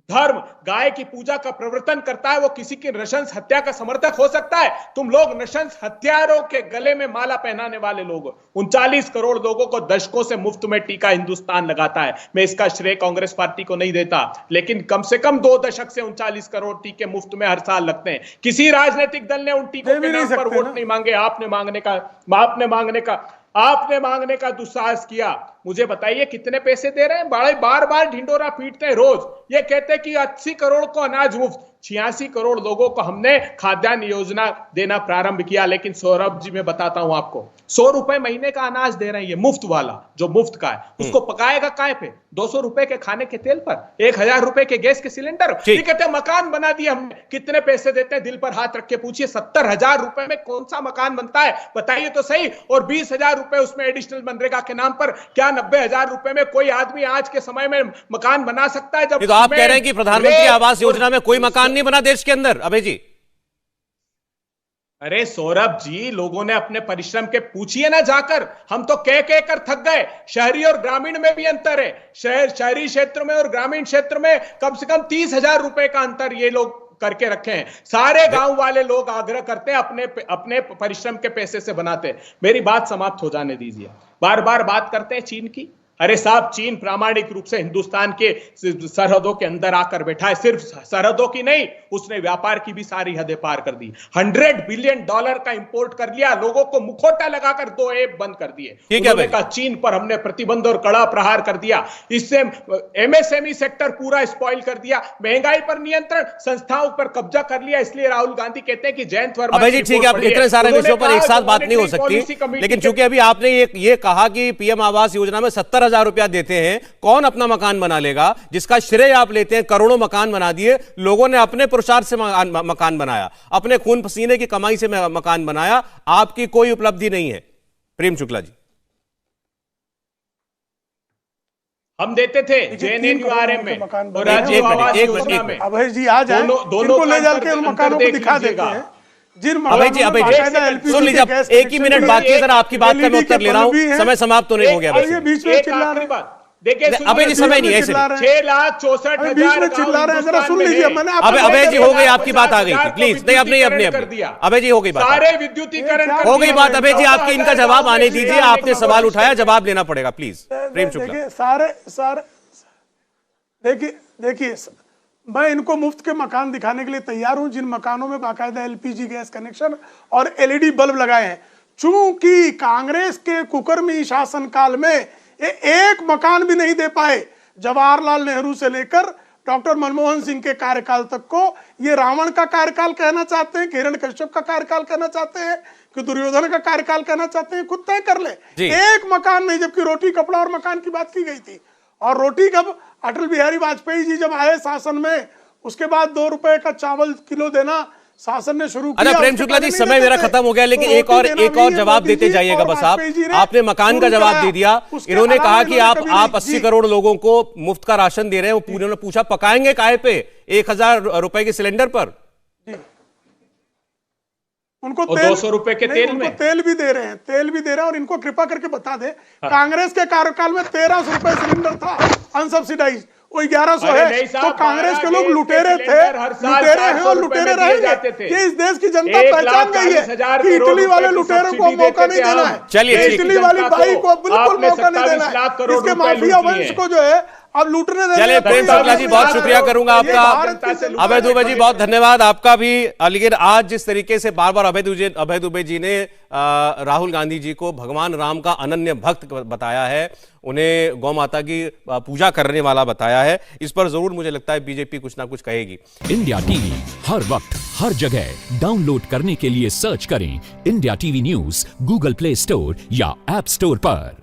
धर्म गाय की पूजा का प्रवर्तन करता है, वो किसी की नृशंस हत्या का समर्थक हो सकता है? तुम लोग नृशंस हत्यारों के गले में माला पहनाने वाले लोग। 39 करोड़ लोगों को दशकों से मुफ्त में टीका हिंदुस्तान लगाता है। मैं इसका श्रेय कांग्रेस पार्टी को नहीं देता, लेकिन कम से कम 2 दशक से 39 करोड़ टीके मुफ्त में हर साल लगते हैं। किसी राजनीतिक दल ने उन टीकों के नाम पर वोट नहीं मांगे। आपने मांगने का दुस्साहस किया। मुझे बताइए कितने पैसे दे रहे हैं? बार बार ढिंडोरा पीटते हैं रोज। ये कहते हैं कि 80 करोड़ को अनाज मुफ्त। 86 करोड़ लोगों को हमने खाद्यान्न योजना देना प्रारंभ किया। लेकिन सौरभ जी, मैं बताता हूं आपको, 100 रुपए महीने का अनाज दे रहे हैं, ये मुफ्त वाला जो मुफ्त का है। उसको पकाएगा काय पे? 200 रुपए के खाने के तेल पर, 1000 रुपए के गैस के सिलेंडर। ये कहते हैं मकान बना दिया हमने। कितने पैसे देते हैं? दिल पर हाथ रख के पूछिए। 70,000 रुपए में कौन सा मकान बनता है? बताइए तो सही। और 20,000 रुपए उसमें एडिशनल मनरेगा के नाम पर। क्या 90,000 रुपए में कोई आदमी आज के समय में मकान बना सकता है? जब तो आप कह रहे हैं कि प्रधानमंत्री आवास योजना में कोई मकान नहीं बना देश के अंदर? अभय जी, अरे सौरभ जी, लोगों ने अपने परिश्रम के पूछिए ना जाकर। हम तो कह कर थक गए। शहरी और ग्रामीण में भी अंतर है। शहरी क्षेत्र में और ग्रामीण क्षेत्र में कम से कम 30,000 रुपए का अंतर ये लोग करके रखे हैं। सारे गांव वाले लोग आग्रह करते हैं, अपने परिश्रम के पैसे से बनाते हैं। मेरी बात समाप्त हो जाने दीजिए। बार बार बात करते हैं चीन की। अरे साहब, चीन प्रामाणिक रूप से हिंदुस्तान के सरहदों के अंदर आकर बैठा है। सिर्फ सरहदों की नहीं, उसने व्यापार की भी सारी हदें पार कर दी। $100 बिलियन का इंपोर्ट कर लिया। लोगों को मुखौटा लगाकर 2 ऐप बंद कर दिए। उन्होंने कहा चीन पर हमने प्रतिबंध और कड़ा प्रहार कर दिया। इससे MSME सेक्टर पूरा स्पॉइल कर दिया। महंगाई पर नियंत्रण, संस्थाओं पर कब्जा कर लिया। इसलिए राहुल गांधी कहते हैं कि जयंत वर्मा जी ठीक है, अब इतने सारे विषयों पर एक साथ बात नहीं हो सकती, लेकिन चूंकि अभी आपने ये कहा कि PM आवास योजना में 70,000 रुपया देते हैं, कौन अपना मकान बना लेगा? जिसका श्रेय आप लेते हैं, करोड़ों मकान बना दिए लोगों ने, अपने पुरुषार्थ से मकान बनाया, अपने खून पसीने की कमाई से मकान बनाया। आपकी कोई उपलब्धि नहीं है। प्रेम शुक्ला जी, हम देते थे JNNURM में और राजीव आवास योजना में। अभय जी आ जाए, दोनों ले जाके उन मकानों को दिखा देते हैं। अभय जी सुन लीजिए, एक ही मिनट बाकी है सर, आपकी बात का मैं उत्तर ले रहा हूं, समय समाप्त होने हो गया। बीच में चिल्ला रहे हैं। देखिए अभय जी, समय नहीं है, 6,64,000 चिल्ला रहे हैं, जरा सुन लीजिए। मैंने अभय जी हो गई, आपकी बात आ गई थी, प्लीज। नहीं, अब नहीं, अपने अभय जी हो गई बात, सारे विद्युतीकरण हो गई बात। अभय जी आपकी इनका जवाब आने दीजिए, आपने सवाल उठाया, जवाब लेना पड़ेगा, प्लीज। प्रेम शुक्ला, सारे देखिए मैं इनको मुफ्त के मकान दिखाने के लिए तैयार हूं, जिन मकानों में बाकायदा LPG गैस कनेक्शन और LED बल्ब लगाए हैं। चूंकि कांग्रेस के कुकर्मी शासनकाल में ये एक मकान भी नहीं दे पाए। जवाहरलाल नेहरू से लेकर डॉक्टर मनमोहन सिंह के कार्यकाल तक को ये रावण का कार्यकाल कहना चाहते हैं, हिरण्यकश्यप का कार्यकाल कहना चाहते हैं, कि दुर्योधन का कार्यकाल कहना चाहते हैं, खुद तय कर ले। एक मकान नहीं, जबकि रोटी कपड़ा और मकान की बात की गई थी। और रोटी कब अटल बिहारी वाजपेयी जी जब आए शासन में, उसके बाद 2 रुपए का चावल किलो देना शासन ने शुरू किया। प्रेम शुक्ला जी, समय मेरा खत्म हो गया, लेकिन एक और जवाब देते जाइएगा बस। आपने मकान का जवाब दे दिया। इन्होंने कहा कि आप 80 करोड़ लोगों को मुफ्त का राशन दे रहे हैं। वो पूरे ने पूछा पकाएंगे काहे पे 1,000 रुपए के सिलेंडर पर? उनको 200 रुपए के तेल में तेल भी दे रहे हैं, और इनको कृपा करके बता दे, कांग्रेस के कार्यकाल में 1,300 रुपए सिलेंडर था अनसब्सिडाइज, वो 1,100 है। तो कांग्रेस के लोग लुटेरे थे, लुटेरे हैं और लुटेरे रहेंगे। ये इस देश की जनता पहचान गई है कि इटली वाले लुटेरों को मौका नहीं देना है। चलिए, इटली वाली बाई को बिल्कुल मौका नहीं देना है। इसके माफिया वंश को जो है अब लूटने देना। चलिए प्रेम शुक्ला जी, बहुत शुक्रिया करूंगा आपका। अभय दुबे जी, बहुत धन्यवाद आपका भी। लेकिन आज जिस तरीके से बार बार अभय दुबे जी ने राहुल गांधी जी को भगवान राम का अनन्य भक्त बताया है, उन्हें गौ माता की पूजा करने वाला बताया है, इस पर जरूर मुझे लगता है बीजेपी कुछ ना कुछ कहेगी। इंडिया टीवी हर वक्त हर जगह डाउनलोड करने के लिए सर्च करें India TV news Google play store या ऐप स्टोर पर।